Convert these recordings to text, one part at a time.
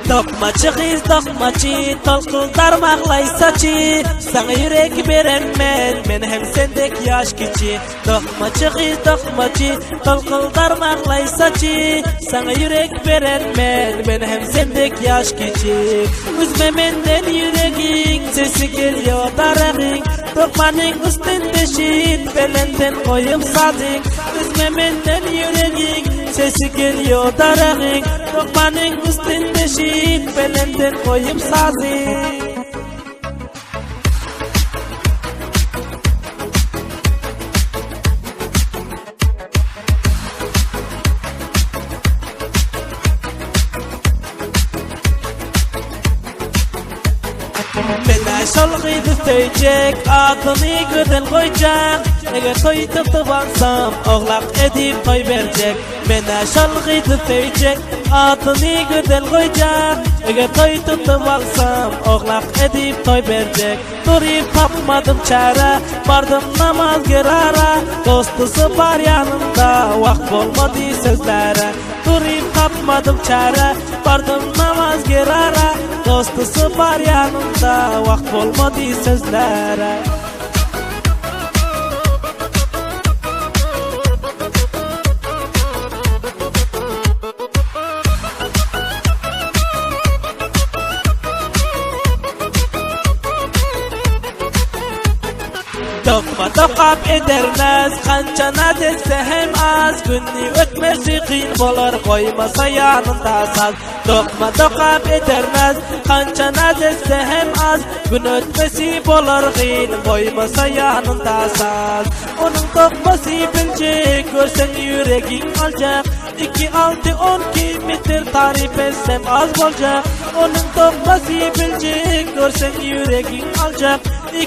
Dokmaçı kız dokmaçı, tolkuldarmaklay saçı. Sana yürek veren men hem sendek yaş kiçi. Dokmaçı kız dokmaçı, tolkuldarmaklay saçı. Sana yürek veren men hem sendek yaş kiçi. Üzme menden yüreğin, sesi geliyor darağın. Dokmanın üstünde şiit, belenden koyup sazın. Üzme menden yüreğin, sesi geliyor darağın. Dokmanın üstünde şiit, belenden koyup sazın. Mene şalgıydı söyleyecek, adını güzel koyacak. Eğer toy tıktıvansam, oğlak edip toy verecek. Mene şalgıydı söyleyecek, adını güzel koyacak. Eğer toy tıktıvansam, oğlak edip toy verecek. Durayıp tapmadım çare, vardım namaz gerara. Dostusu var yanımda, vakt olmadı sözlere. Durayıp tapmadım çare, vardım namaz gerara. Dostusu var yanımda, vakt olmadı sözlere. Dokma dokap edermez, kançana dese hem az. Günni ötmesi kıyın bolar, koymasa yanında saz. Dokma dokap edermez, kançana dese hem az. Gün ötmesi bolar kıyın, koymasa yanında saz. Onun dokması bilecek, görsen yüreğin alacak. 2-6-10 kilometre tarif etsem az olacak. Onun dokması bilecek, görsen yüreğin alacak.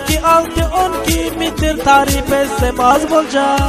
2-6-10 kilometre tarif etsem az olacak.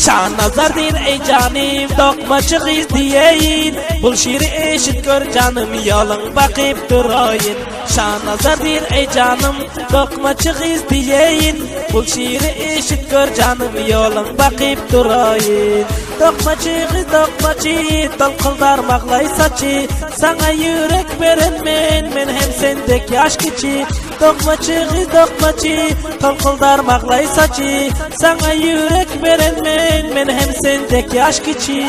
Şan nazar değil ey canım, dokmaçı kız diyeyin. Bul şiiri eşit gör canım, yolun bakıp durayın. Şan nazar değil ey canım, dokmaçı kız diyeyin. Bul şiiri eşit gör canım, yolun bakıp durayın. Dokmaçı kız dokmaçı, tolkuldarmaklay saçı. Sana yürek veren men hem sendek yaş kiçi. Dokmaçı kız dokmaçı, tolkuldarmaklay saçı. Sana yürek veren men hem sendek yaş kiçi.